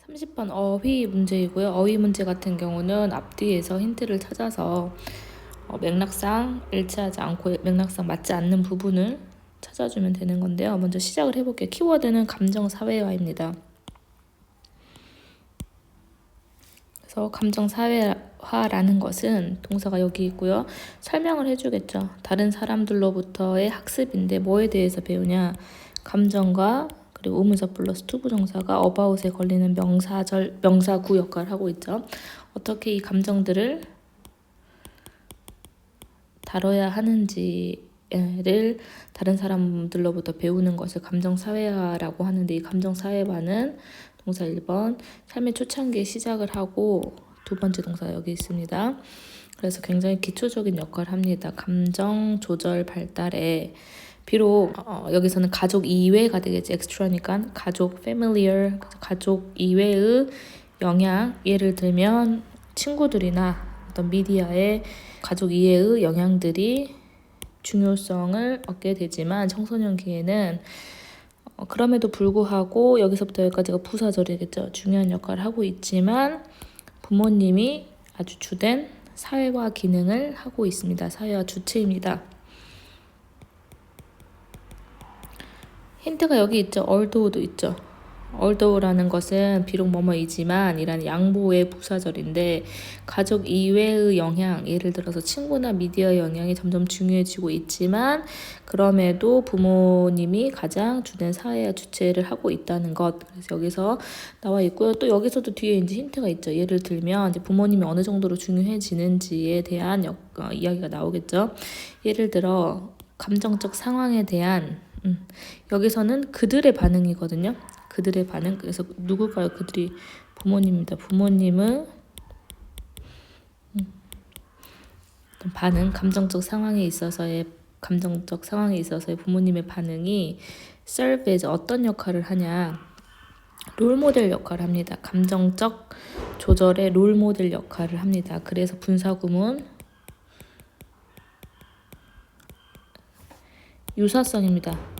30번 어휘 문제이고요. 어휘 문제 같은 경우는 앞뒤에서 힌트를 찾아서 맥락상 일치하지 않고 맥락상 맞지 않는 부분을 찾아주면 되는 건데요. 먼저 시작을 해볼게요. 키워드는 감정사회화입니다. 그래서 감정사회화라는 것은 동사가 여기 있고요. 설명을 해주겠죠. 다른 사람들로부터의 학습인데 뭐에 대해서 배우냐. 감정과 그리고 의문사 플러스 투부정사가 about에 걸리는 명사구 역할을 하고 있죠. 어떻게 이 감정들을 다뤄야 하는지를 다른 사람들로부터 배우는 것을 감정사회화라고 하는데, 이 감정사회화는 동사 1번 삶의 초창기에 시작을 하고 두 번째 동사가 여기 있습니다. 그래서 굉장히 기초적인 역할을 합니다. 감정 조절 발달에 비록 여기서는 가족 이외가 되겠지. 엑스트라니까 가족, familiar, 가족 이외의 영향, 예를 들면 친구들이나 어떤 미디어의 가족 이외의 영향들이 중요성을 얻게 되지만 청소년기에는 그럼에도 불구하고 여기서부터 여기까지가 부사절이겠죠. 중요한 역할을 하고 있지만 부모님이 아주 주된 사회화 기능을 하고 있습니다. 사회화 주체입니다. 힌트가 여기 있죠. although도 있죠. although라는 것은 비록 뭐뭐이지만 이란 양보의 부사절인데 가족 이외의 영향, 예를 들어서 친구나 미디어 영향이 점점 중요해지고 있지만 그럼에도 부모님이 가장 주된 사회와 주체를 하고 있다는 것. 그래서 여기서 나와 있고요. 또 여기서도 뒤에 이제 힌트가 있죠. 예를 들면 이제 부모님이 어느 정도로 중요해지는지에 대한 이야기가 나오겠죠. 예를 들어 감정적 상황에 대한 여기서는 그들의 반응이거든요. 그들의 반응. 그래서 누굴까요? 그들이 부모님입니다. 부모님은 반응, 감정적 상황에 있어서의 부모님의 반응이 serve as 어떤 역할을 하냐? 롤모델 역할을 합니다. 감정적 조절의 롤모델 역할을 합니다. 그래서 분사구문 유사성입니다.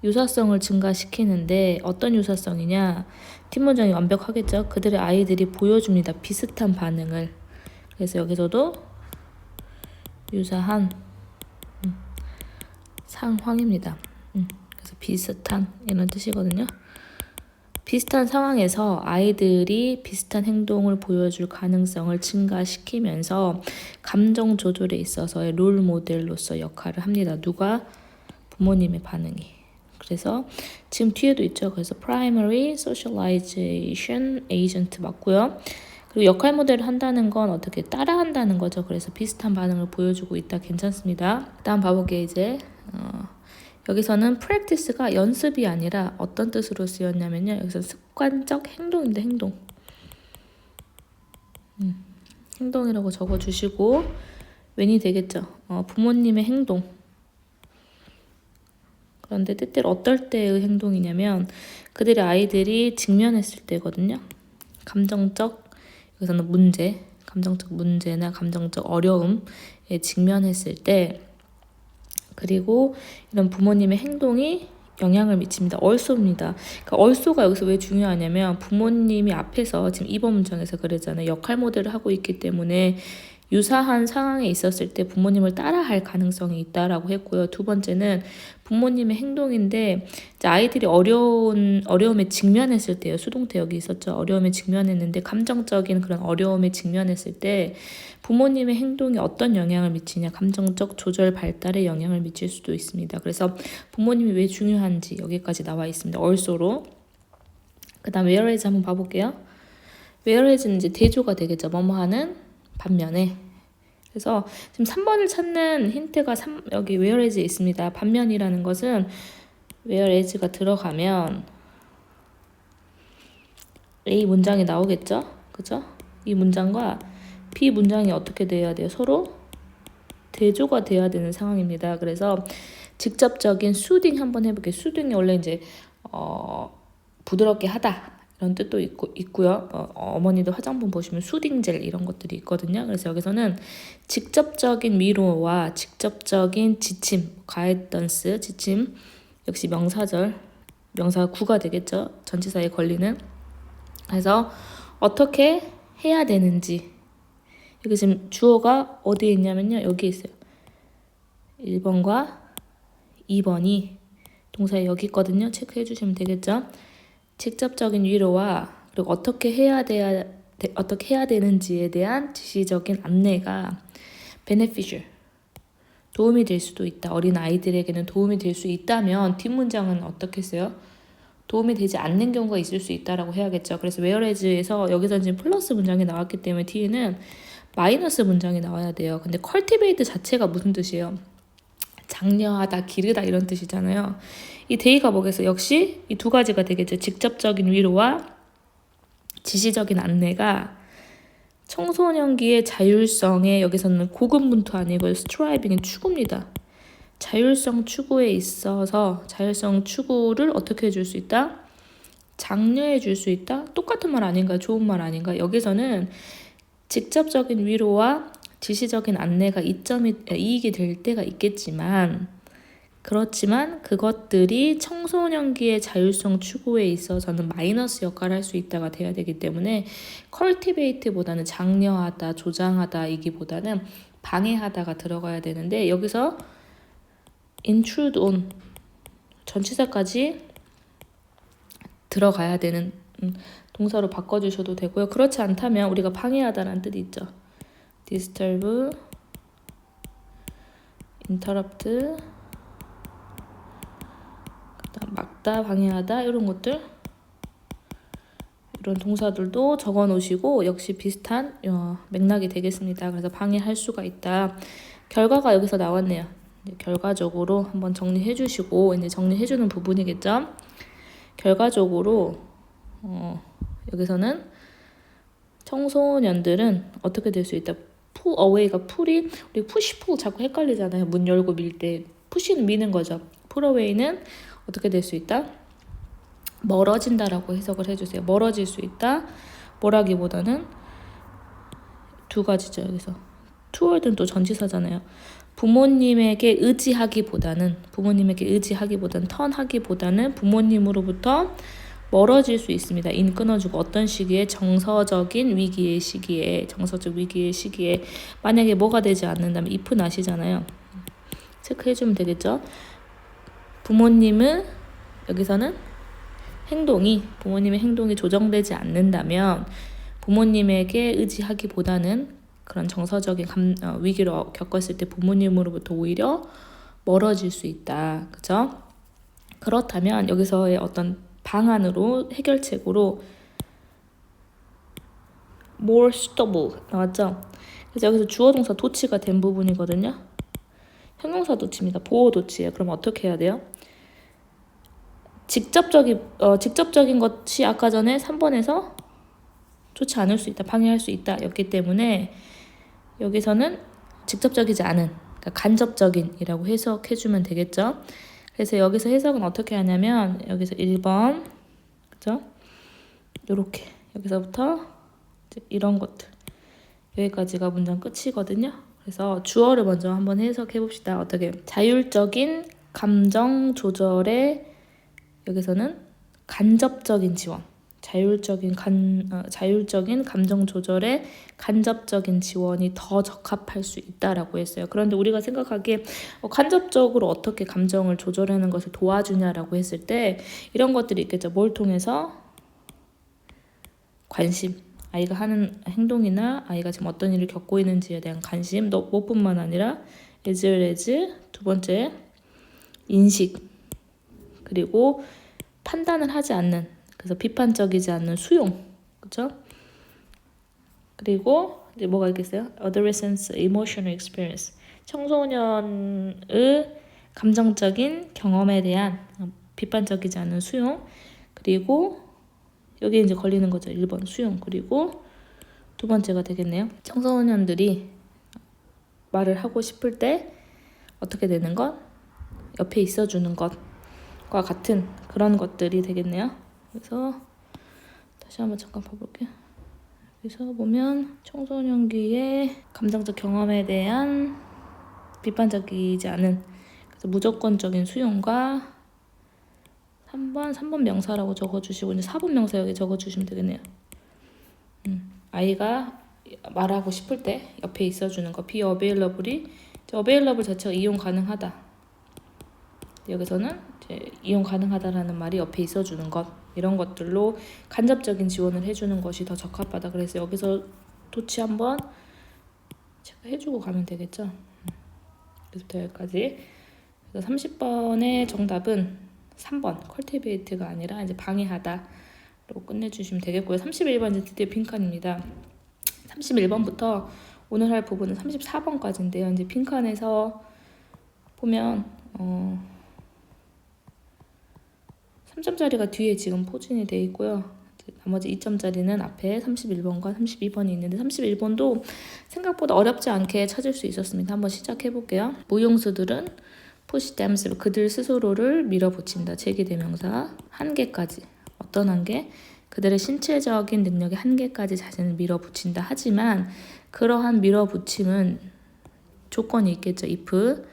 유사성을 증가시키는데 어떤 유사성이냐. 뒷문장이 완벽하겠죠. 그들의 아이들이 보여줍니다. 비슷한 반응을. 그래서 여기서도 유사한 상황입니다. 그래서 비슷한 이런 뜻이거든요. 비슷한 상황에서 아이들이 비슷한 행동을 보여줄 가능성을 증가시키면서 감정 조절에 있어서의 롤 모델로서 역할을 합니다. 누가? 부모님의 반응이. 그래서 지금 뒤에도 있죠. 그래서 primary socialization agent 맞고요. 그리고 역할 모델을 한다는 건 어떻게 따라한다는 거죠. 그래서 비슷한 반응을 보여주고 있다. 괜찮습니다. 다음 봐볼게요. 이제 여기서는 practice가 연습이 아니라 어떤 뜻으로 쓰였냐면요. 여기서 습관적 행동인데 행동. 행동이라고 적어주시고 when이 되겠죠. 부모님의 행동. 그런데 때때로 어떨 때의 행동이냐면 그들의 아이들이 직면했을 때거든요. 감정적, 여기서는 문제, 감정적 문제나 감정적 어려움에 직면했을 때, 그리고 이런 부모님의 행동이 영향을 미칩니다. also입니다. 그러니까 also가 여기서 왜 중요하냐면 부모님이 앞에서 지금 2번 문장에서 그랬잖아요. 역할 모델을 하고 있기 때문에 유사한 상황에 있었을 때 부모님을 따라할 가능성이 있다라고 했고요. 두 번째는 부모님의 행동인데 이제 아이들이 어려움에 직면했을 때요. 수동태 여기 있었죠. 어려움에 직면했는데 감정적인 그런 어려움에 직면했을 때 부모님의 행동이 어떤 영향을 미치냐. 감정적 조절 발달에 영향을 미칠 수도 있습니다. 그래서 부모님이 왜 중요한지 여기까지 나와 있습니다. also로. 그 다음 whereas 한번 봐볼게요. whereas는 이제 대조가 되겠죠. 뭐뭐 하는 반면에. 그래서 지금 3번을 찾는 힌트가 여기 whereas에 있습니다. 반면이라는 것은 whereas가 들어가면 A 문장이 나오겠죠? 그죠? 이 문장과 B 문장이 어떻게 돼야 돼요? 서로 대조가 돼야 되는 상황입니다. 그래서 직접적인 수딩 한번 해볼게요. 수딩이 원래 이제 부드럽게 하다 이런 뜻도 있고요. 어머니도 화장품 보시면 수딩젤 이런 것들이 있거든요. 그래서 여기서는 직접적인 위로와 직접적인 지침, 가이던스, 지침 역시 명사절, 명사가 구가 되겠죠. 전치사에 걸리는. 그래서 어떻게 해야 되는지, 여기 지금 주어가 어디에 있냐면요, 여기 있어요. 1번과 2번이 동사에 여기 있거든요. 체크해 주시면 되겠죠. 직접적인 위로와 그리고 어떻게 해야 되는지에 대한 지시적인 안내가 beneficial, 도움이 될 수도 있다. 어린 아이들에게는 도움이 될 수 있다면 뒷문장은 어떻게 써요? 도움이 되지 않는 경우가 있을 수 있다라고 해야겠죠. 그래서 whereas에서 여기서 지금 플러스 문장이 나왔기 때문에 뒤에는 마이너스 문장이 나와야 돼요. 근데 cultivate 자체가 무슨 뜻이에요? 장려하다, 기르다 이런 뜻이잖아요. 이 데이가 뭐겠어요? 역시 이 두 가지가 되겠죠. 직접적인 위로와 지시적인 안내가 청소년기의 자율성에, 여기서는 고군분투 아니고 스트라이빙의 추구입니다. 자율성 추구에 있어서 자율성 추구를 어떻게 해줄 수 있다? 장려해 줄 수 있다? 똑같은 말 아닌가? 좋은 말 아닌가? 여기서는 직접적인 위로와 지시적인 안내가 이익이 될 때가 있겠지만, 그렇지만 그것들이 청소년기의 자율성 추구에 있어서는 마이너스 역할을 할 수 있다가 돼야 되기 때문에 cultivate보다는 장려하다, 조장하다 이기보다는 방해하다가 들어가야 되는데, 여기서 intrude on 전치사까지 들어가야 되는 동사로 바꿔주셔도 되고요. 그렇지 않다면 우리가 방해하다라는 뜻이 있죠. disturb, interrupt, 막다, 방해하다 이런 것들, 이런 동사들도 적어 놓으시고 역시 비슷한 맥락이 되겠습니다. 그래서 방해할 수가 있다. 결과가 여기서 나왔네요. 결과적으로 한번 정리해 주시고, 이제 정리해 주는 부분이겠죠. 결과적으로 여기서는 청소년들은 어떻게 될 수 있다. pull away가 풀이, 우리 push pull 자꾸 헷갈리잖아요. 문 열고 밀 때 push는 미는 거죠. pull away는 어떻게 될 수 있다? 멀어진다라고 해석을 해주세요. 멀어질 수 있다. 뭐라기보다는 두 가지죠. 여기서 toward는 또 전치사잖아요. 부모님에게 의지하기보다는 턴하기보다는 부모님으로부터 멀어질 수 있습니다. 인 끊어주고 어떤 시기에? 정서적 위기의 시기에 만약에 뭐가 되지 않는다면 if not이잖아요. 체크해주면 되겠죠. 부모님의 행동이 조정되지 않는다면 부모님에게 의지하기보다는 그런 정서적인 위기를 겪었을 때 부모님으로부터 오히려 멀어질 수 있다. 그죠? 그렇다면 여기서의 어떤 방안으로, 해결책으로 more suitable 나왔죠? 그래서 여기서 주어 동사 도치가 된 부분이거든요. 형용사 도치입니다. 보호 도치예요. 그럼 어떻게 해야 돼요? 직접적인 것이 아까 전에 3번에서 좋지 않을 수 있다, 방해할 수 있다 였기 때문에 여기서는 직접적이지 않은, 그러니까 간접적인이라고 해석해주면 되겠죠. 그래서 여기서 해석은 어떻게 하냐면 여기서 1번, 그죠? 요렇게 여기서부터 이런 것들 여기까지가 문장 끝이거든요. 그래서 주어를 먼저 한번 해석해 봅시다. 어떻게? 자율적인 감정 조절에, 여기서는 간접적인 지원, 자율적인 감정 조절에 간접적인 지원이 더 적합할 수 있다라고 했어요. 그런데 우리가 생각하기에 간접적으로 어떻게 감정을 조절하는 것을 도와주냐라고 했을 때 이런 것들이 있겠죠. 뭘 통해서? 관심, 아이가 하는 행동이나 아이가 지금 어떤 일을 겪고 있는지에 대한 관심, 뭐뿐만 아니라 as well as 두 번째 인식, 그리고 판단을 하지 않는, 그래서 비판적이지 않는 수용, 그렇죠? 그리고 이제 뭐가 있겠어요? Adolescence emotional experience, 청소년의 감정적인 경험에 대한 비판적이지 않은 수용, 그리고 여기 이제 걸리는 거죠. 1번 수용. 그리고 두 번째가 되겠네요. 청소년들이 말을 하고 싶을 때 어떻게 되는 것? 옆에 있어주는 것과 같은 그런 것들이 되겠네요. 그래서 다시 한번 잠깐 봐볼게요. 여기서 보면 청소년기의 감정적 경험에 대한 비판적이지 않은, 그래서 무조건적인 수용과 3번 명사라고 적어주시고 이제 4번 명사 여기 적어주시면 되겠네요. 아이가 말하고 싶을 때 옆에 있어주는 거. be available이 available 자체가 이용 가능하다. 여기서는 이제 이용 가능하다라는 말이 옆에 있어주는 것. 이런 것들로 간접적인 지원을 해주는 것이 더 적합하다. 그래서 여기서 도치 한번 체크해주고 가면 되겠죠. 여기부터 여기까지. 그래서 30번의 정답은 3번 cultivate가 아니라 이제 방해하다로 끝내주시면 되겠고요. 31번 이제 드디어 빈칸입니다. 31번부터 오늘 할 부분은 34번까지인데요. 이제 빈칸에서 보면 3점짜리가 뒤에 지금 포진이 되어 있고요. 나머지 2점짜리는 앞에 31번과 32번이 있는데 31번도 생각보다 어렵지 않게 찾을 수 있었습니다. 한번 시작해 볼게요. 무용수들은 push themselves, 그들 스스로를 밀어붙인다. 제기대명사 한계까지. 어떤 한계? 그들의 신체적인 능력의 한계까지 자신을 밀어붙인다. 하지만 그러한 밀어붙임은 조건이 있겠죠. if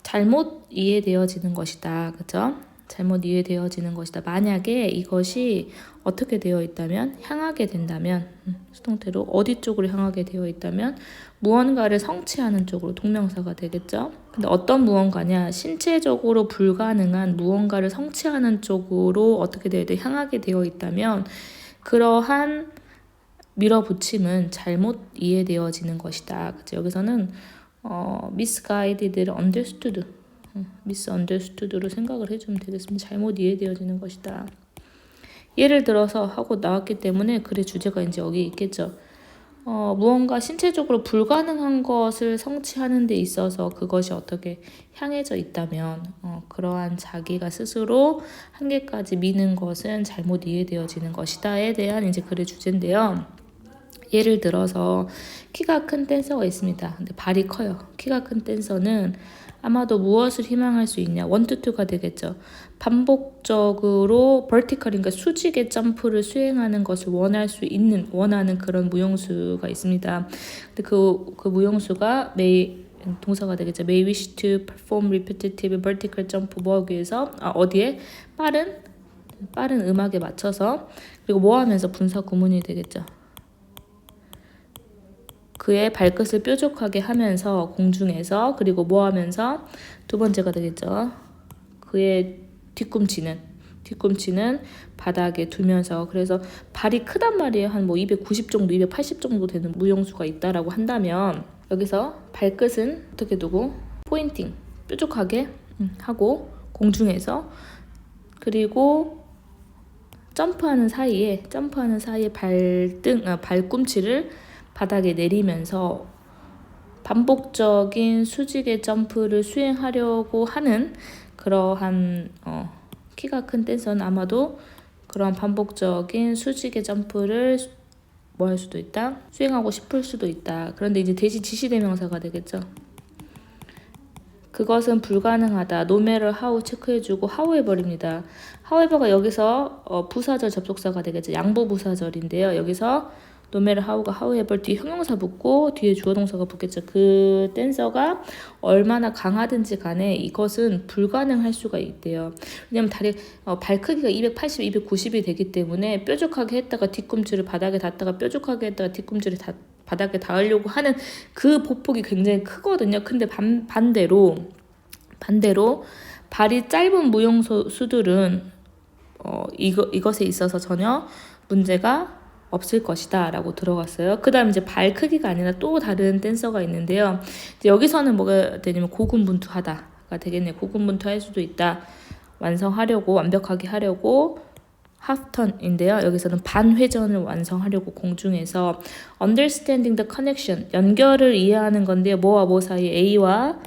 잘못 이해되어지는 것이다. 그죠? 잘못 이해되어지는 것이다. 만약에 이것이 어떻게 되어 있다면, 향하게 된다면, 수동태로 어디 쪽으로 향하게 되어 있다면 무언가를 성취하는 쪽으로 동명사가 되겠죠. 근데 어떤 무언가냐? 신체적으로 불가능한 무언가를 성취하는 쪽으로 어떻게 되어 있다, 향하게 되어 있다면 그러한 밀어붙임은 잘못 이해되어지는 것이다. 그죠? 여기서는 misguided, understood, misunderstood로 생각을 해주면 되겠습니다. 잘못 이해되어지는 것이다. 예를 들어서 하고 나왔기 때문에 글의 주제가 이제 여기 있겠죠. 무언가 신체적으로 불가능한 것을 성취하는 데 있어서 그것이 어떻게 향해져 있다면 그러한 자기가 스스로 한계까지 미는 것은 잘못 이해되어지는 것이다에 대한 이제 글의 주제인데요. 예를 들어서 키가 큰 댄서가 있습니다. 근데 발이 커요. 키가 큰 댄서는 아마도 무엇을 희망할 수 있냐? 1, 2가 되겠죠. 반복적으로 vertical인가 수직의 점프를 수행하는 것을 원하는 그런 무용수가 있습니다. 근데 그 무용수가 동사가 되겠죠. May wish to perform repetitive vertical jump 뭐하기 위해서 어디에? 빠른 음악에 맞춰서 그리고 뭐 하면서 분사 구문이 되겠죠. 그의 발끝을 뾰족하게 하면서 공중에서 그리고 뭐 하면서 두 번째가 되겠죠. 그의 뒤꿈치는 바닥에 두면서 그래서 발이 크단 말이에요. 한 뭐 290 정도, 280 정도 되는 무용수가 있다라고 한다면 여기서 발끝은 어떻게 두고 포인팅 뾰족하게 하고 공중에서 그리고 점프하는 사이에 발꿈치를 바닥에 내리면서 반복적인 수직의 점프를 수행하려고 하는 그러한 키가 큰 댄서는 아마도 그러한 반복적인 수직의 점프를 뭐 할 수도 있다? 수행하고 싶을 수도 있다. 그런데 이제 대시 지시대명사가 되겠죠. 그것은 불가능하다. no matter how 체크해주고 how 해버립니다. however가 여기서 부사절 접속사가 되겠죠. 양보 부사절인데요. 여기서 no matter how가 however 뒤에 형용사 붙고 뒤에 주어동사가 붙겠죠. 그 댄서가 얼마나 강하든지 간에 이것은 불가능할 수가 있대요. 왜냐면 발 크기가 280, 290이 되기 때문에 뾰족하게 했다가 뒤꿈치를 바닥에 닿다가 뾰족하게 했다가 뒤꿈치를 바닥에 닿으려고 하는 그 보폭이 굉장히 크거든요. 근데 반대로 발이 짧은 무용수들은 이것에 있어서 전혀 문제가 없을 것이다 라고 들어갔어요. 그 다음 이제 발 크기가 아니라 또 다른 댄서가 있는데요. 이제 여기서는 뭐가 되냐면 고군분투하다가 되겠네요. 고군분투할 수도 있다. 완벽하게 하려고 하프턴인데요. 여기서는 반회전을 완성하려고 공중에서 understanding the connection, 연결을 이해하는 건데요. 뭐와 뭐 사이 A와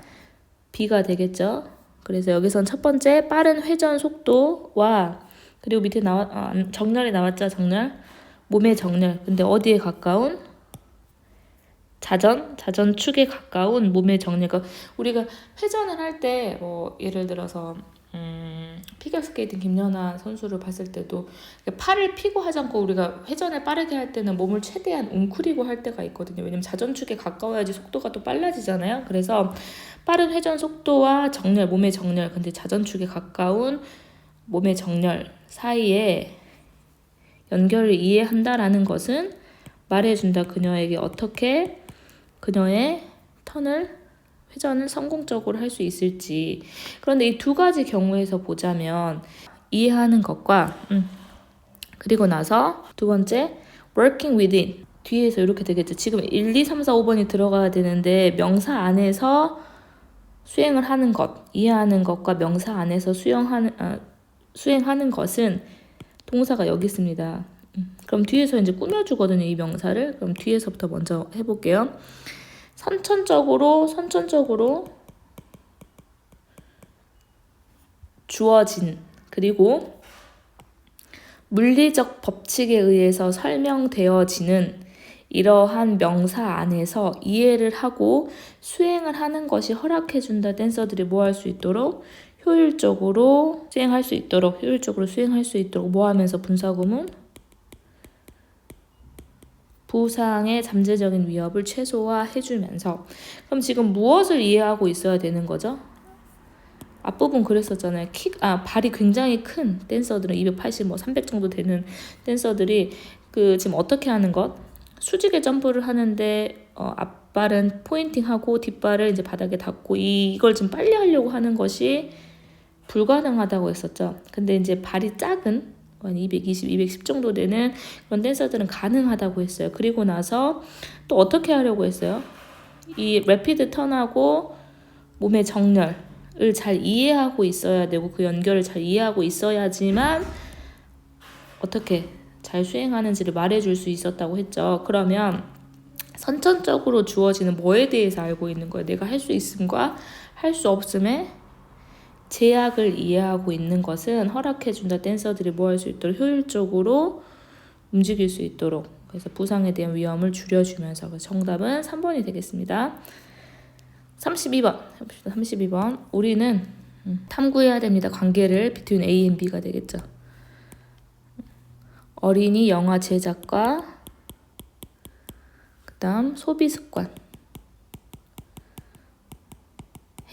B가 되겠죠. 그래서 여기선 첫 번째 빠른 회전 속도와 그리고 밑에 정렬이 나왔죠. 몸의 정렬. 근데 어디에 가까운? 자전축에 가까운 몸의 정렬. 그러니까 우리가 회전을 할 때 예를 들어서 피겨스케이팅 김연아 선수를 봤을 때도 팔을 피고 하지 않고 우리가 회전을 빠르게 할 때는 몸을 최대한 웅크리고 할 때가 있거든요. 왜냐면 자전축에 가까워야지 속도가 또 빨라지잖아요. 그래서 빠른 회전 속도와 정렬, 몸의 정렬, 근데 자전축에 가까운 몸의 정렬 사이에 연결을 이해한다라는 것은 말해준다. 그녀에게 어떻게 그녀의 회전을 성공적으로 할 수 있을지. 그런데 이 두 가지 경우에서 보자면 이해하는 것과 그리고 나서 두 번째 working within 뒤에서 이렇게 되겠죠. 지금 1, 2, 3, 4, 5번이 들어가야 되는데 명사 안에서 수행을 하는 것, 이해하는 것과 명사 안에서 수행하는 것은 동사가 여기 있습니다. 그럼 뒤에서 이제 꾸며주거든요, 이 명사를. 그럼 뒤에서부터 먼저 해볼게요. 선천적으로 주어진, 그리고 물리적 법칙에 의해서 설명되어지는 이러한 명사 안에서 이해를 하고 수행을 하는 것이 허락해준다. 댄서들이 뭐 할 수 있도록? 효율적으로 수행할 수 있도록 뭐 하면서 분사구문? 부상의 잠재적인 위협을 최소화해주면서. 그럼 지금 무엇을 이해하고 있어야 되는 거죠? 앞부분 그랬었잖아요. 발이 굉장히 큰 댄서들은 280, 300 정도 되는 댄서들이 지금 어떻게 하는 것? 수직의 점프를 하는데 앞발은 포인팅하고 뒷발을 이제 바닥에 닿고 이걸 좀 빨리 하려고 하는 것이 불가능하다고 했었죠. 근데 이제 발이 작은 한 220, 210 정도 되는 그런 댄서들은 가능하다고 했어요. 그리고 나서 또 어떻게 하려고 했어요? 이 래피드 턴하고 몸의 정렬을 잘 이해하고 있어야 되고 그 연결을 잘 이해하고 있어야지만 어떻게 잘 수행하는지를 말해줄 수 있었다고 했죠. 그러면 선천적으로 주어지는 뭐에 대해서 알고 있는 거예요? 내가 할 수 있음과 할 수 없음의 제약을 이해하고 있는 것은 허락해준다. 댄서들이 뭐 할 수 있도록 효율적으로 움직일 수 있도록. 그래서 부상에 대한 위험을 줄여주면서. 정답은 3번이 되겠습니다. 32번 해봅시다. 32번 우리는 탐구해야 됩니다. 관계를 between A and B가 되겠죠. 어린이 영화 제작과 그 다음 소비 습관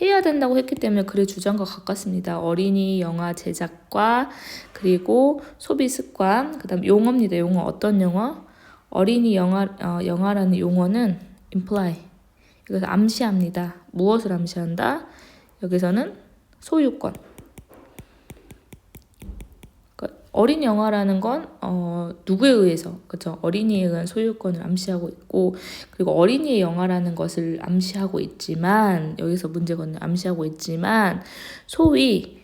해야 된다고 했기 때문에 글의 주장과 같습니다. 어린이 영화 제작과 그리고 소비 습관, 그 다음 용어입니다. 용어 어떤 용어? 어린이 영화라는 용어는 imply, 이것을 암시합니다. 무엇을 암시한다? 여기서는 소유권. 어린이 영화라는 건 누구에 의해서, 그렇죠? 어린이에 의한 소유권을 암시하고 있고, 그리고 어린이의 영화라는 것을 암시하고 있지만, 여기서 문제거든요. 암시하고 있지만 소위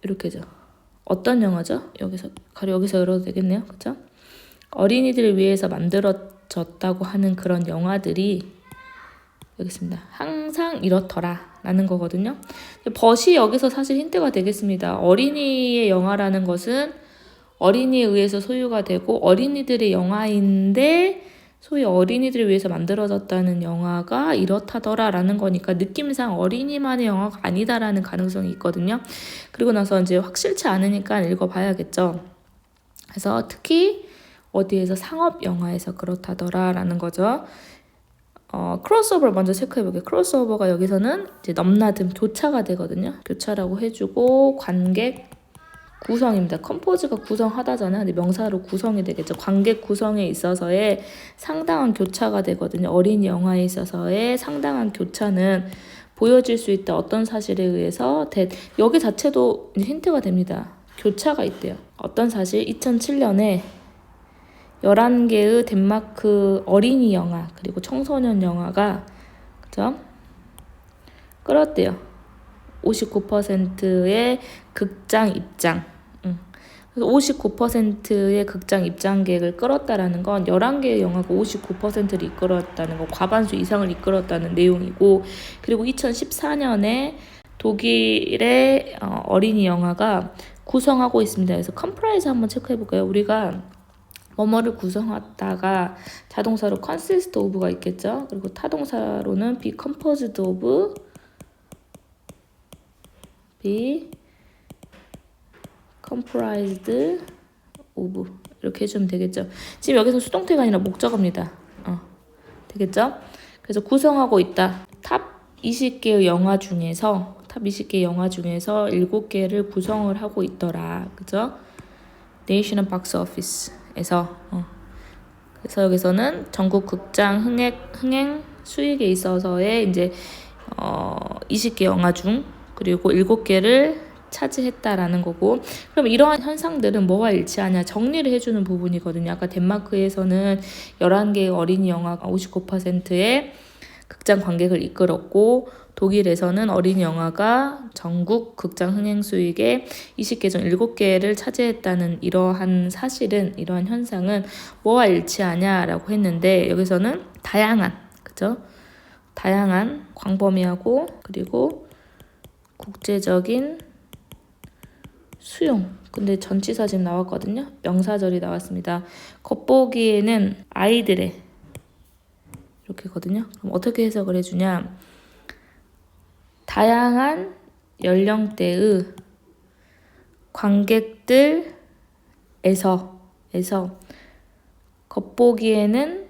이렇게죠. 어떤 영화죠? 여기서 열어도 되겠네요, 그렇죠? 어린이들을 위해서 만들어졌다고 하는 그런 영화들이 여기 있습니다. 항상 이렇더라 라는 거거든요. 벗이 여기서 사실 힌트가 되겠습니다. 어린이의 영화라는 것은 어린이에 의해서 소유가 되고 어린이들의 영화인데 소위 어린이들을 위해서 만들어졌다는 영화가 이렇다더라 라는 거니까 느낌상 어린이만의 영화가 아니다라는 가능성이 있거든요. 그리고 나서 이제 확실치 않으니까 읽어봐야겠죠. 그래서 특히 어디에서 상업 영화에서 그렇다더라 라는 거죠. 크로스오버를 먼저 체크해볼게요. 크로스오버가 여기서는 이제 넘나듦, 교차가 되거든요. 교차라고 해주고 관객 구성입니다. 컴포즈가 구성하다잖아요. 근데 명사로 구성이 되겠죠. 관객 구성에 있어서의 상당한 교차가 되거든요. 어린이 영화에 있어서의 상당한 교차는 보여질 수 있다. 어떤 사실에 의해서 여기 자체도 힌트가 됩니다. 교차가 있대요. 어떤 사실 2007년에 11개의 덴마크 어린이 영화 그리고 청소년 영화가 그죠? 끌었대요. 59%의 극장 입장. 그래서 59%의 극장 입장객을 끌었다라는 건 11개의 영화가 59%를 이끌었다는 거, 과반수 이상을 이끌었다는 내용이고, 그리고 2014년에 독일의 어린이 영화가 구성하고 있습니다. 그래서 컴프라이즈 한번 체크해볼까요? 우리가 뭐뭐를 구성하다가 자동사로 consist of가 있겠죠. 그리고 타동사로는 be composed of, be comprised of 이렇게 해주면 되겠죠. 지금 여기서 수동태가 아니라 목적어입니다. 되겠죠? 그래서 구성하고 있다. 탑 20개의 영화 중에서 탑 20개 영화 중에서 7개를 구성을 하고 있더라. 그죠? 네이셔널 박스 오피스에서 그래서 여기서는 전국 극장 흥행 수익에 있어서의 이제 20개 영화 중 그리고 7개를 차지했다라는 거고, 그럼 이러한 현상들은 뭐와 일치하냐 정리를 해주는 부분이거든요. 아까 덴마크에서는 11개의 어린이 영화가 59%의 극장 관객을 이끌었고, 독일에서는 어린이 영화가 전국 극장 흥행 수익의 20개 중 7개를 차지했다는 이러한 사실은, 이러한 현상은 뭐와 일치하냐라고 했는데, 여기서는 다양한, 그죠? 다양한 광범위하고 그리고 국제적인 수용. 근데 전치사 지금 나왔거든요. 명사절이 나왔습니다. 겉보기에는 아이들의 이렇게거든요. 그럼 어떻게 해석을 해주냐? 다양한 연령대의 관객들에서 겉보기에는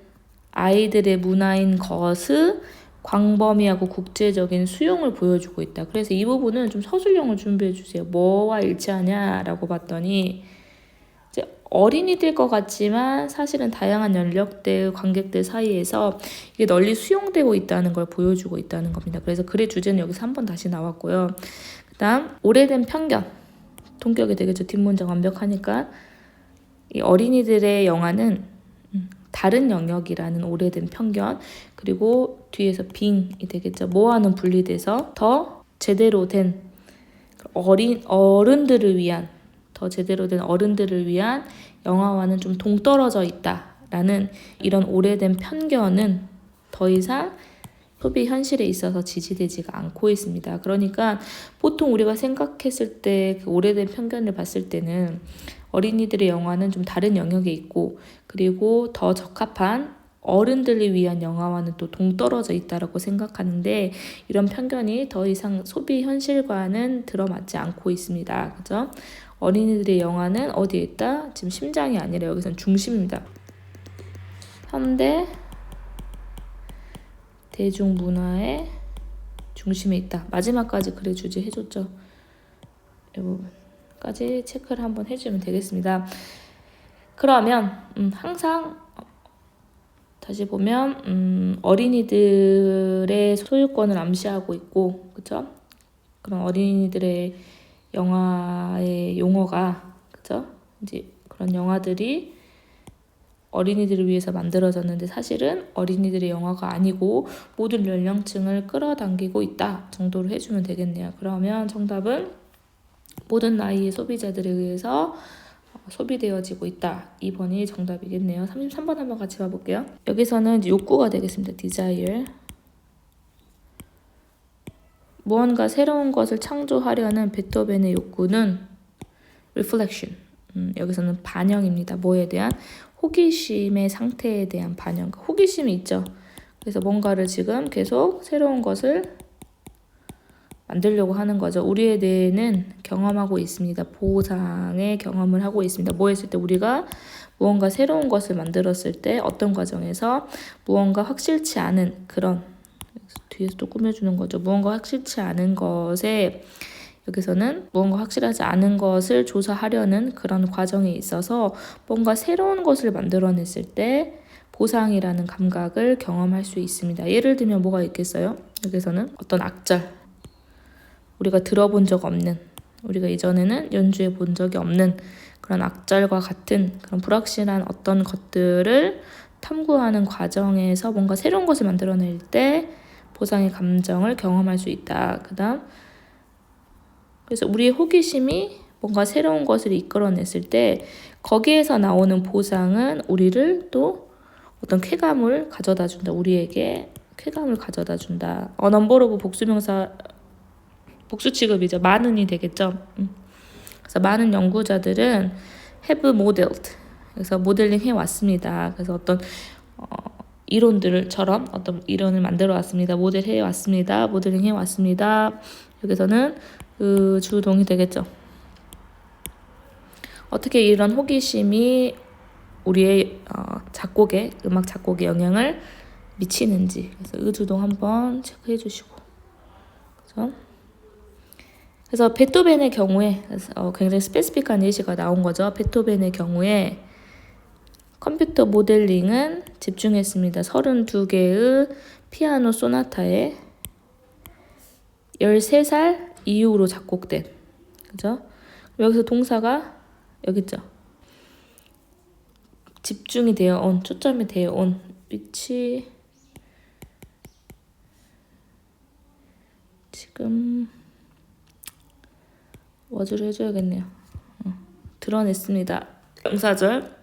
아이들의 문화인 것의 광범위하고 국제적인 수용을 보여주고 있다. 그래서 이 부분은 좀 서술형을 준비해 주세요. 뭐와 일치하냐라고 봤더니 이제 어린이들 것 같지만 사실은 다양한 연령대의 관객들 사이에서 이게 널리 수용되고 있다는 걸 보여주고 있다는 겁니다. 그래서 글의 주제는 여기서 한번 다시 나왔고요. 그 다음 오래된 편견. 동격이 되겠죠. 뒷문장 완벽하니까. 이 어린이들의 영화는 다른 영역이라는 오래된 편견, 그리고 뒤에서 빙이 되겠죠. 뭐와는 분리돼서 더 제대로 된 어른들을 위한, 더 제대로 된 어른들을 위한 영화와는 좀 동떨어져 있다라는 이런 오래된 편견은 더 이상 소비 현실에 있어서 지지되지가 않고 있습니다. 그러니까 보통 우리가 생각했을 때 그 오래된 편견을 봤을 때는 어린이들의 영화는 좀 다른 영역에 있고, 그리고 더 적합한 어른들을 위한 영화와는 또 동떨어져 있다라고 생각하는데, 이런 편견이 더 이상 소비 현실과는 들어맞지 않고 있습니다. 그죠? 어린이들의 영화는 어디에 있다? 지금 심장이 아니라 여기서는 중심입니다. 현대 대중문화의 중심에 있다. 마지막까지 글의 주제 해줬죠. 이 부분까지 체크를 한번 해주면 되겠습니다. 그러면 항상 다시 보면 어린이들의 소유권을 암시하고 있고, 그렇죠? 그런 어린이들의 영화의 용어가, 그렇죠? 이제 그런 영화들이 어린이들을 위해서 만들어졌는데 사실은 어린이들의 영화가 아니고 모든 연령층을 끌어당기고 있다 정도로 해주면 되겠네요. 그러면 정답은 모든 나이의 소비자들에 의해서 소비되어지고 있다. 2번이 정답이겠네요. 33번 한번 같이 봐볼게요. 여기서는 욕구가 되겠습니다. desire. 무언가 새로운 것을 창조하려는 베토벤의 욕구는 reflection. 여기서는 반영입니다. 뭐에 대한? 호기심의 상태에 대한 반영. 호기심이 있죠. 그래서 뭔가를 지금 계속 새로운 것을 만들려고 하는 거죠. 우리의 뇌는 경험하고 있습니다. 보상의 경험을 하고 있습니다. 뭐 했을 때? 우리가 무언가 새로운 것을 만들었을 때 어떤 과정에서 무언가 확실치 않은 그런, 뒤에서 또 꾸며주는 거죠. 무언가 확실치 않은 것에, 여기서는 무언가 확실하지 않은 것을 조사하려는 그런 과정에 있어서 뭔가 새로운 것을 만들어냈을 때 보상이라는 감각을 경험할 수 있습니다. 예를 들면 뭐가 있겠어요? 여기서는 어떤 악절, 우리가 들어본 적 없는, 우리가 이전에는 연주해 본 적이 없는 그런 악절과 같은 그런 불확실한 어떤 것들을 탐구하는 과정에서 뭔가 새로운 것을 만들어낼 때 보상의 감정을 경험할 수 있다. 그 다음, 그래서 우리의 호기심이 뭔가 새로운 것을 이끌어냈을 때 거기에서 나오는 보상은 우리를 또 어떤 쾌감을 가져다 준다. 우리에게 쾌감을 가져다 준다. 넘버 오브 복수명사, 복수 취급이죠. 많은이 되겠죠. 그래서 많은 연구자들은 have modeled, 그래서 모델링 해왔습니다. 그래서 어떤 이론들처럼 어떤 이론을 만들어 왔습니다. 모델해 왔습니다. 모델링 해왔습니다. 여기서는 주동이 되겠죠. 어떻게 이런 호기심이 우리의 작곡에, 음악 작곡에 영향을 미치는지. 그래서 의주동 한번 체크해 주시고. 그래서 베토벤의 경우에 굉장히 스페시픽한 예시가 나온 거죠. 베토벤의 경우에 컴퓨터 모델링은 집중했습니다. 32개의 피아노 소나타에 13살 이후로 작곡된, 그죠? 여기서 동사가 여기 있죠. 집중이 되어 온, 초점이 되어 온, which 지금 워즈를 해줘야겠네요. 드러냈습니다. 명사절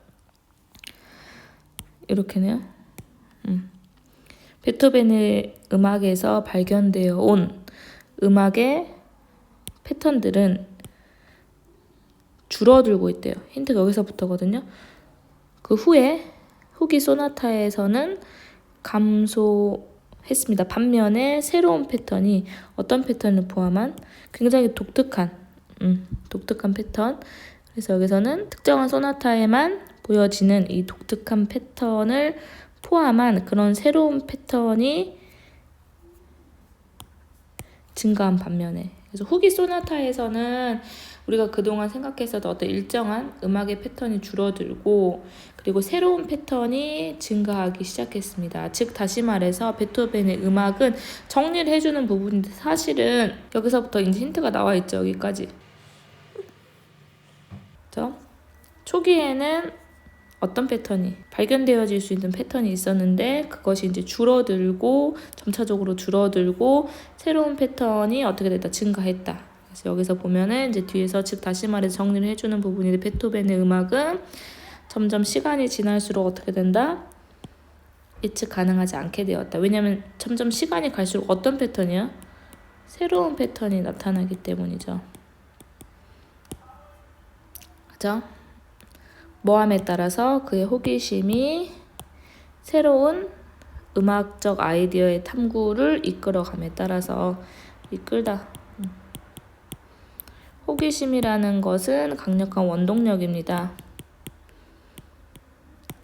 이렇게네요. 베토벤의 음악에서 발견되어 온 음악의 패턴들은 줄어들고 있대요. 힌트가 여기서부터거든요. 그 후에 후기 소나타에서는 감소했습니다. 반면에 새로운 패턴이 어떤 패턴을 포함한 굉장히 독특한 패턴. 그래서 여기서는 특정한 소나타에만 보여지는 이 독특한 패턴을 포함한 그런 새로운 패턴이 증가한 반면에, 그래서 후기 소나타에서는 우리가 그동안 생각했었던 어떤 일정한 음악의 패턴이 줄어들고 그리고 새로운 패턴이 증가하기 시작했습니다. 즉 다시 말해서 베토벤의 음악은 정리를 해주는 부분인데 사실은 여기서부터 이제 힌트가 나와 있죠. 여기까지. 그렇죠? 초기에는 어떤 패턴이 발견되어질 수 있는 패턴이 있었는데 그것이 이제 줄어들고 점차적으로 줄어들고 새로운 패턴이 어떻게 됐다 증가했다. 그래서 여기서 보면은 이제 뒤에서 즉 다시 말해서 정리를 해주는 부분인데 베토벤의 음악은 점점 시간이 지날수록 어떻게 된다? 예측 가능하지 않게 되었다. 왜냐하면 점점 시간이 갈수록 어떤 패턴이야? 새로운 패턴이 나타나기 때문이죠. 그죠? 모함에 따라서 그의 호기심이 새로운 음악적 아이디어의 탐구를 이끌어감에 따라서 이끌다. 호기심이라는 것은 강력한 원동력입니다.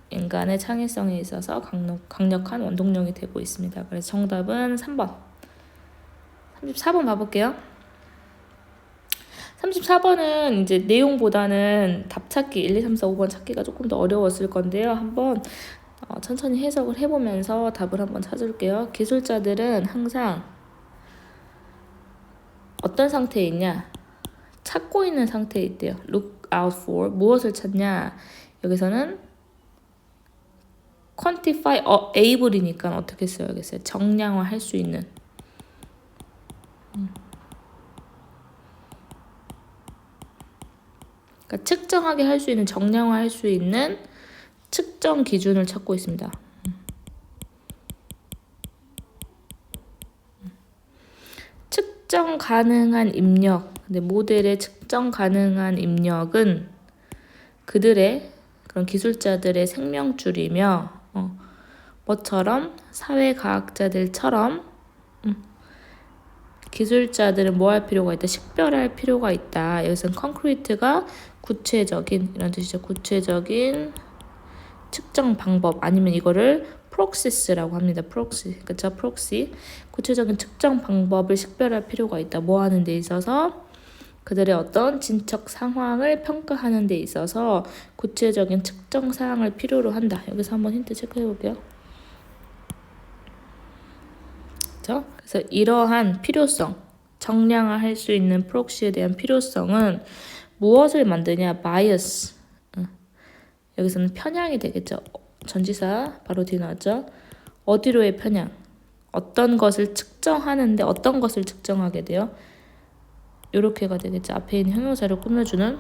인간의 창의성에 있어서 강력한 원동력이 되고 있습니다. 그래서 정답은 3번. 34번 봐볼게요. 34번은 이제 내용보다는 답 찾기 1, 2, 3, 4, 5번 찾기가 조금 더 어려웠을 건데요. 한번 천천히 해석을 해보면서 답을 한번 찾을게요. 기술자들은 항상 어떤 상태에 있냐? 찾고 있는 상태에 있대요. Look out for 무엇을 찾냐? 여기서는 quantify able이니까 어떻게 써야겠어요? 정량화할 수 있는. 그러니까 측정하게 할 수 있는, 정량화할 수 있는 측정 기준을 찾고 있습니다. 측정 가능한 입력. 근데 모델의 측정 가능한 입력은 그들의 그런 기술자들의 생명줄이며 뭐처럼 사회과학자들처럼 기술자들은 뭐 할 필요가 있다? 식별할 필요가 있다. 여기서는 콘크리트가 구체적인 이런 뜻이죠. 구체적인 측정 방법 아니면 이거를 프록시스라고 합니다. 프록시. 그렇죠? 프록시. 구체적인 측정 방법을 식별할 필요가 있다. 뭐 하는 데 있어서 그들의 어떤 진척 상황을 평가하는 데 있어서 구체적인 측정 사항을 필요로 한다. 여기서 한번 힌트 체크해 볼게요. 그렇죠? 그래서 이러한 필요성, 정량화할 수 있는 프록시에 대한 필요성은 무엇을 만드냐? 바이어스. 여기서는 편향이 되겠죠. 전치사 바로 뒤에 나왔죠. 어디로의 편향? 어떤 것을 측정하는데 어떤 것을 측정하게 돼요? 이렇게가 되겠죠. 앞에 있는 형용사를 꾸며주는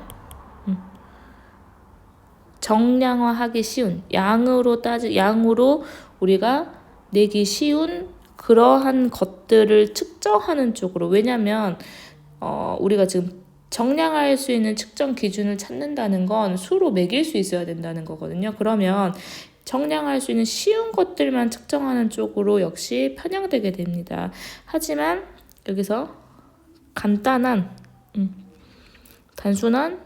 정량화하기 쉬운 양으로 우리가 내기 쉬운 그러한 것들을 측정하는 쪽으로. 왜냐하면 우리가 지금 정량할 수 있는 측정 기준을 찾는다는 건 수로 매길 수 있어야 된다는 거거든요. 그러면 정량할 수 있는 쉬운 것들만 측정하는 쪽으로 역시 편향되게 됩니다. 하지만 여기서 간단한 단순한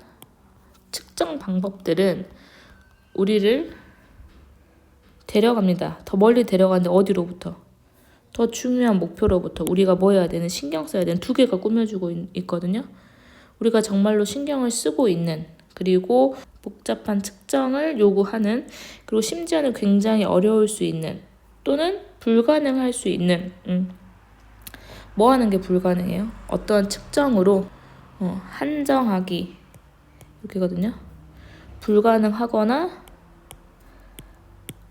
측정 방법들은 우리를 데려갑니다. 더 멀리 데려가는데 어디로부터? 더 중요한 목표로부터 우리가 뭐 해야 되는, 신경 써야 되는 두 개가 꾸며주고 있거든요. 우리가 정말로 신경을 쓰고 있는, 그리고 복잡한 측정을 요구하는, 그리고 심지어는 굉장히 어려울 수 있는, 또는 불가능할 수 있는, 뭐 하는 게 불가능해요? 어떤 측정으로 한정하기, 이렇게거든요. 불가능하거나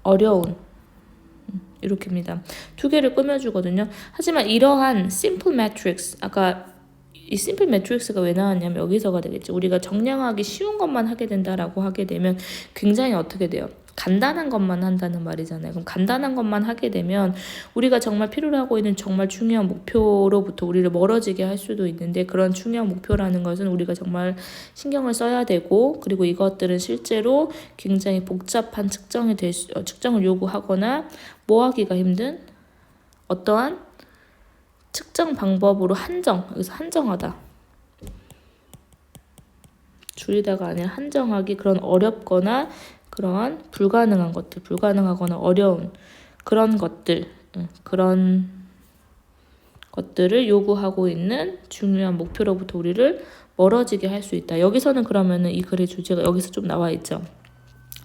어려운, 이렇게입니다. 두 개를 꾸며주거든요. 하지만 이러한 simple matrix, 아까 이 simple matrix가 왜 나왔냐면 여기서가 되겠죠. 우리가 정량하기 쉬운 것만 하게 된다라고 하게 되면 굉장히 어떻게 돼요? 간단한 것만 한다는 말이잖아요. 그럼 간단한 것만 하게 되면 우리가 정말 필요로 하고 있는 정말 중요한 목표로부터 우리를 멀어지게 할 수도 있는데, 그런 중요한 목표라는 것은 우리가 정말 신경을 써야 되고, 그리고 이것들은 실제로 굉장히 복잡한 측정을 요구하거나 모하기가 힘든 어떠한 측정 방법으로 여기서 한정하다, 줄이다가 아니라 한정하기, 그런 어렵거나 그러한 불가능한 것들, 불가능하거나 어려운 그런 것들, 그런 것들을 요구하고 있는 중요한 목표로부터 우리를 멀어지게 할 수 있다. 여기서는 그러면은 이 글의 주제가 여기서 좀 나와 있죠.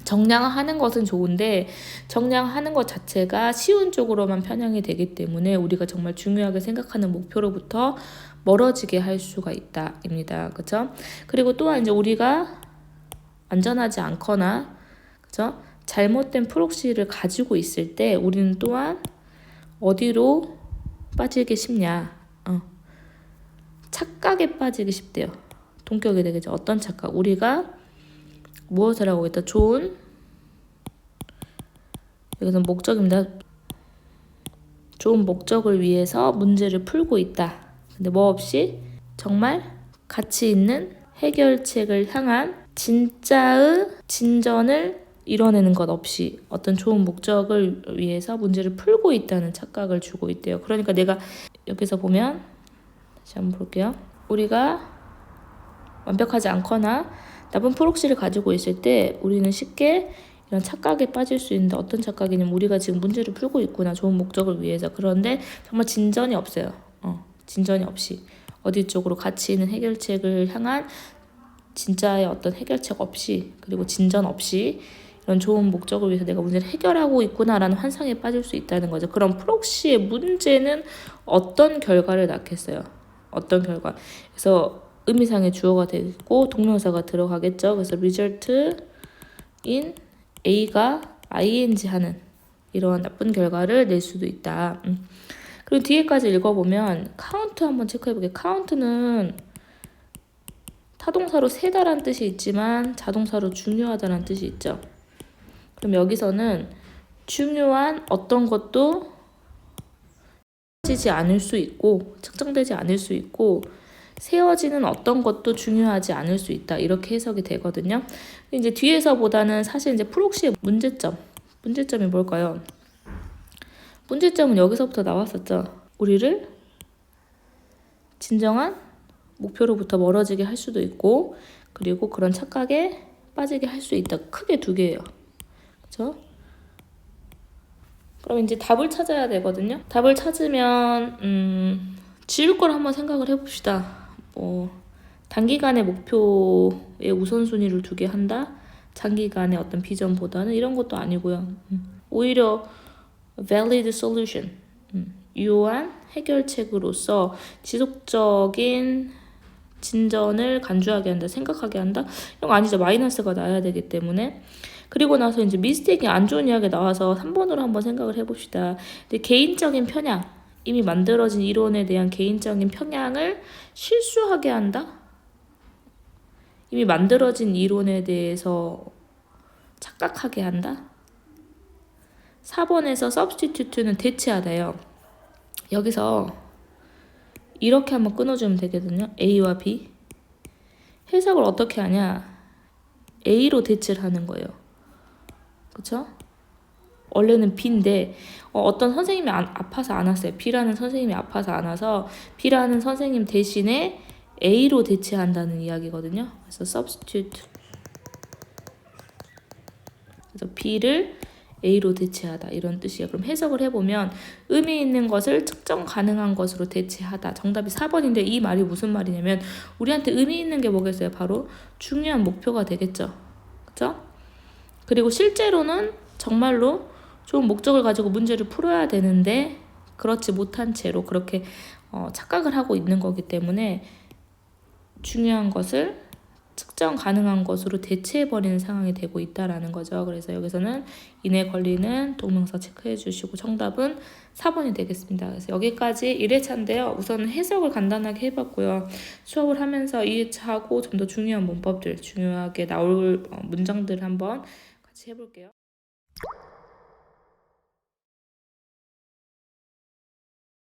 정량하는 것은 좋은데 정량하는 것 자체가 쉬운 쪽으로만 편향이 되기 때문에 우리가 정말 중요하게 생각하는 목표로부터 멀어지게 할 수가 있다입니다. 그렇죠? 그리고 또한 이제 우리가 안전하지 않거나, 그렇죠? 잘못된 프록시를 가지고 있을 때 우리는 또한 어디로 빠지기 쉽냐? 착각에 빠지기 쉽대요. 동격이 되겠죠. 어떤 착각? 우리가 무엇을 하고 있다? 좋은, 여기서 목적입니다. 좋은 목적을 위해서 문제를 풀고 있다. 근데 뭐 없이 정말 가치 있는 해결책을 향한 진짜의 진전을 이뤄내는 것 없이 어떤 좋은 목적을 위해서 문제를 풀고 있다는 착각을 주고 있대요. 그러니까 내가 여기서 보면 다시 한번 볼게요. 우리가 완벽하지 않거나 나쁜 프록시를 가지고 있을 때 우리는 쉽게 이런 착각에 빠질 수 있는데, 어떤 착각이냐면 우리가 지금 문제를 풀고 있구나, 좋은 목적을 위해서. 그런데 정말 진전이 없어요. 진전이 없이 어디 쪽으로 가치 있는 해결책을 향한 진짜의 어떤 해결책 없이, 그리고 진전 없이 이런 좋은 목적을 위해서 내가 문제를 해결하고 있구나라는 환상에 빠질 수 있다는 거죠. 그럼 프록시의 문제는 어떤 결과를 낳겠어요? 어떤 결과? 그래서 의미상의 주어가 되고 동명사가 들어가겠죠. 그래서 result in A가 ing 하는 이러한 나쁜 결과를 낼 수도 있다. 그리고 뒤에까지 읽어보면 count 한번 체크해볼게요. count는 타동사로 세다란 뜻이 있지만 자동사로 중요하다는 뜻이 있죠. 그럼 여기서는 중요한 어떤 것도 세워지지 않을 수 있고 측정되지 않을 수 있고 세워지는 어떤 것도 중요하지 않을 수 있다, 이렇게 해석이 되거든요. 이제 뒤에서보다는 사실 이제 프록시의 문제점이 뭘까요? 문제점은 여기서부터 나왔었죠. 우리를 진정한 목표로부터 멀어지게 할 수도 있고, 그리고 그런 착각에 빠지게 할 수 있다. 크게 두 개예요. 그렇죠? 그럼 이제 답을 찾아야 되거든요. 답을 찾으면 지울 걸 한번 생각을 해봅시다. 단기간의 목표에 우선순위를 두게 한다? 장기간의 어떤 비전보다는, 이런 것도 아니고요. 오히려 valid solution, 유효한 해결책으로서 지속적인 진전을 간주하게 한다, 생각하게 한다? 이런 거 아니죠. 마이너스가 나야 되기 때문에. 그리고 나서 이제 미스테이크가 안 좋은 이야기 나와서 3번으로 한번 생각을 해봅시다. 근데 개인적인 편향, 이미 만들어진 이론에 대한 개인적인 편향을 실수하게 한다? 이미 만들어진 이론에 대해서 착각하게 한다? 4번에서 substitute는 대체하다요. 여기서 이렇게 한번 끊어주면 되거든요. A와 B. 해석을 어떻게 하냐? A로 대체를 하는 거예요. 그쵸? 원래는 B인데 어떤 선생님이 아파서 안 왔어요. B라는 선생님이 아파서 안 와서 B라는 선생님 대신에 A로 대체한다는 이야기거든요. 그래서 substitute. 그래서 B를 A로 대체하다 이런 뜻이에요. 그럼 해석을 해보면 의미 있는 것을 측정 가능한 것으로 대체하다. 정답이 4번인데 이 말이 무슨 말이냐면 우리한테 의미 있는 게 뭐겠어요? 바로 중요한 목표가 되겠죠. 그쵸? 그리고 실제로는 정말로 좋은 목적을 가지고 문제를 풀어야 되는데 그렇지 못한 채로 그렇게 착각을 하고 있는 거기 때문에 중요한 것을 측정 가능한 것으로 대체해버리는 상황이 되고 있다라는 거죠. 그래서 여기서는 이내 권리는 동명사 체크해 주시고 정답은 4번이 되겠습니다. 그래서 여기까지 1회차인데요. 우선 해석을 간단하게 해봤고요. 수업을 하면서 2회차하고 좀 더 중요한 문법들, 중요하게 나올 문장들을 한번 같이 해볼게요.